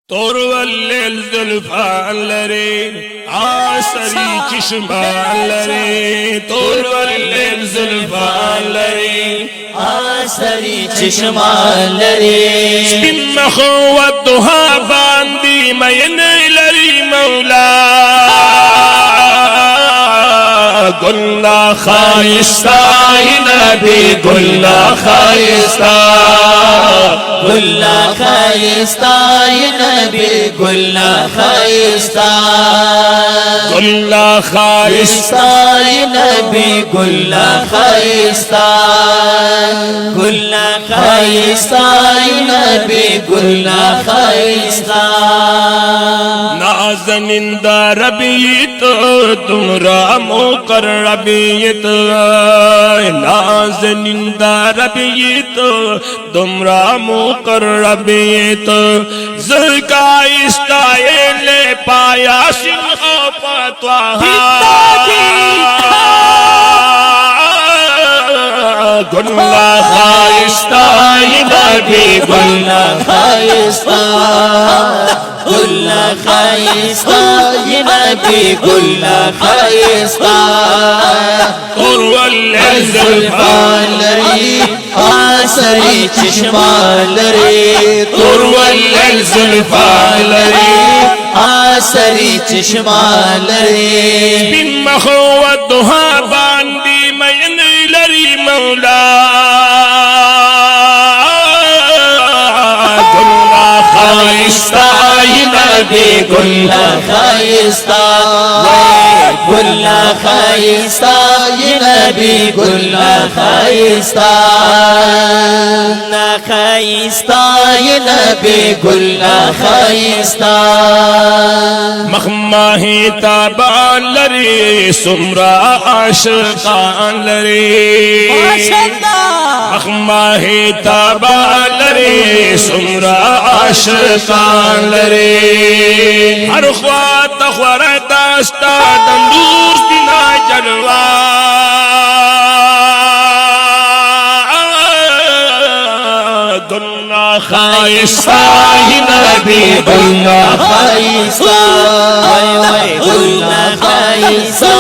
तोरवल्लेल जुल्फान लरे आसरी चश्मान लरे तोरवल्लेल जुल्फान लरे आसरी चश्मान लरे सिन्नखो वद्दुहा बांदी मयन लरी मौला गुल्ला खाइस्ता नबी गुल्ला खाइस्ता गुल्ला खाइस्ता नबी गुल्ला खाइस्ता गुल्ला खाइस्ता नबी गुल्ला खाइस्ता गुल्ला खाइस्ता नबी गुल्ला खाइस्ता नाज़निंदा रबीत तुमरा मुकर रबीत नाज़निंदा रबीत तुमरा मुकर रबीत ज़का इस्ताइल पाया सिंह पतवा गुल्ला खाइस्ता नबी गुल्ला खाइस्ता गुल्ला खाइस्ता नबी गुल्ला खाइस्ता तोरवल्लेल जुल्फान लरे आसरी चश्मान लरे तोरवल्लेल जुल्फान लरे आसरी चश्मान लरे बिन्मखो वद्दुहा बांदी मयन लरी मौला गुल्ला खाइस्ता नबी गुल्ला खाइस्ता गुल्ला खाइस्ता नबी गुल्ला खाइस्ता खाइस्ता नबी गुल्ला खाइस्ता मखमाही ताबान लरे सुमरा आशिकान लरे मखमाही ताबान लरे सुमरा आशिकान लरे हर ख्वात ख्वर दास्ता दंदूर दिना जलवा गुल्ला खाइस्ता नबी गुल्ला खाइस्ता गुल्ला खाइस्ता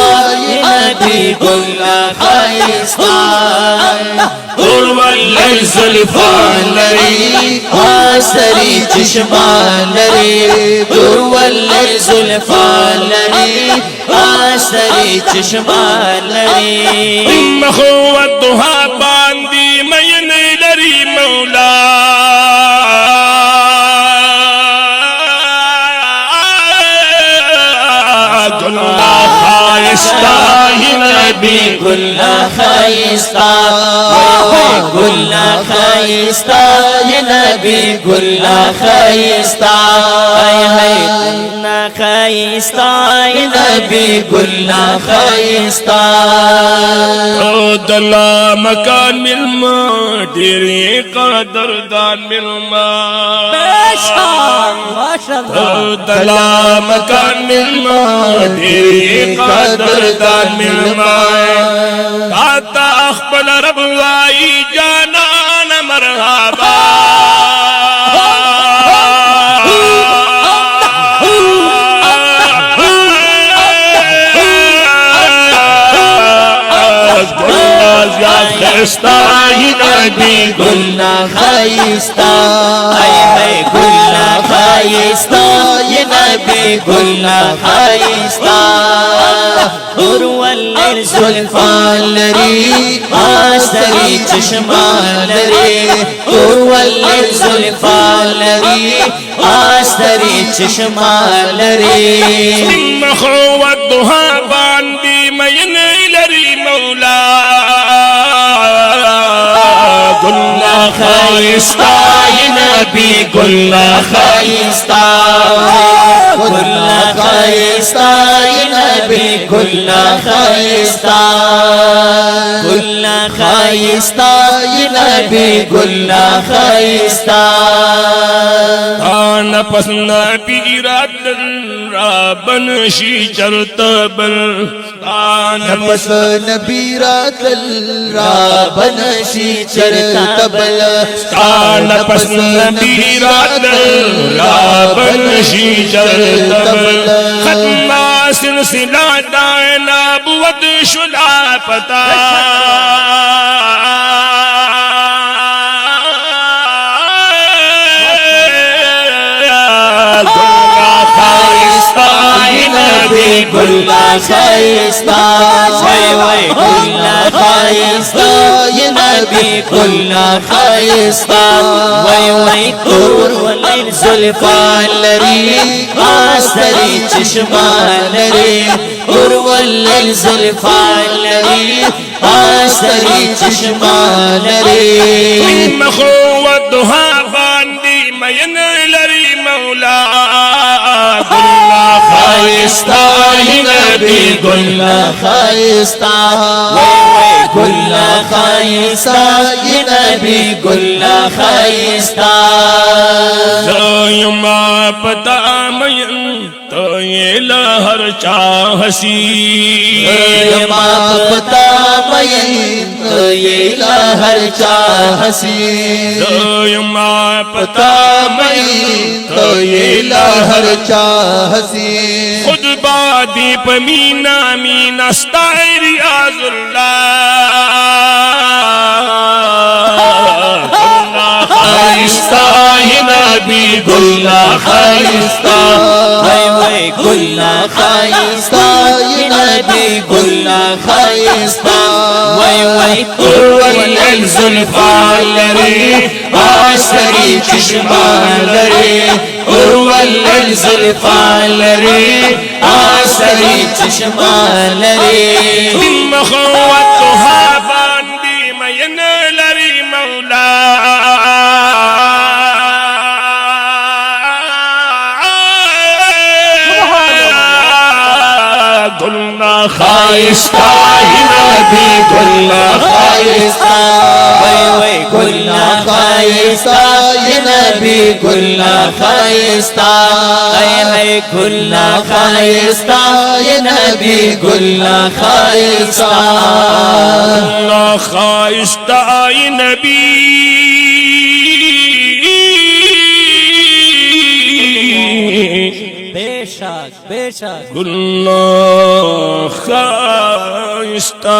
नबी गुल्ला खाइस्ता तोरवल्लेल जुल्फान लरे आसरी चश्मान लरे तोरवल्लेल जुल्फान लरे आसरी चश्मान लरे बिन्मखो वद्दुहा बांदी मयन लरी मौला गुल्ला खाइस्ता नबी गुल्ला खाइस्ता गुल्ला खाइस्ता नबी गुल्ला खाइस्ता खाइस्ता नबी गुल्ला खाइस्ता दला मकान मिलमा डेरे कदरदान मिलमा दला मकान मिलमा डेरे कदरदान मिलमा काता अखबल रबवाई जाना न मरहबा खाइस्ता नबी गुल्ला खाइस्ता गुल्ला खाइस्ता नबी गुल्ला खाइस्ता तोरवल्लेल जुल्फान लरे आसरी चश्मान लरे तोरवल्लेल जुल्फान लरे आसरी चश्मान लरे सिन्नखो वद्दुहा बांदी मयन लरी मौला गुल्ला खाइस्ता नबी गुल्ला खाइस्ता गुल्ला खाइस्ता नबी गुल्ला खाइस्ता गुल्ला खाइस्ता नबी गुल्ला खाइस्ता आन पसंद पीरात राबन शी चरतबल आन नफस नबीरात राबन शी चरतबल आन पसंद पीरात राबन बनशी चरतबल खत्मा सिलसिला दाए नबुवत शुदा पता गुल्ला खाइस्ता वही गुल्ला खाइस्ता ये नबी गुल्ला खाइस्ता वही तूर वलील जुल्फान लरी आसरी चश्मान लरी तूर वलील जुल्फान लरी आसरी चश्मान लरी मखोवत दुहा बांदी मयन लरी मौला गुल्ला खाइस्ता ये नबी गुल्ला खाइस्ता गुल्ला खाइस्ता ये नबी गुल्ला खाइस्ता मा पता मयन तो ये लहर चाहसी पता मयन तो ये लहर चाहसी मा पता मयन तो ये लहर चाहसी खुद बादी पमीना मीना खाइस्ता ये नबी गुल्ला खाइस्ता वही गुल्ला खाइस्ता ये नबी गुल्ला खाइस्ता वही तुरवल जुल्फान लरी आसरी चश्मान लरी तुरवल जुल्फान लरी आसरी चश्मान लरी मखवत दुहा बांदी मयन लरी मौला गुल्ला खाइस्ता ये नबी गुल्ला खाइस्ता वही गुल्ला खाइस्ता ये नबी गुल्ला खाइस्ता गुल्ला खाइस्ता ये नबी गुल्ला खाइस्ता गुल्ला खाइस्ता ये नबी बेशक बेशक गुल्ला खाइस्ता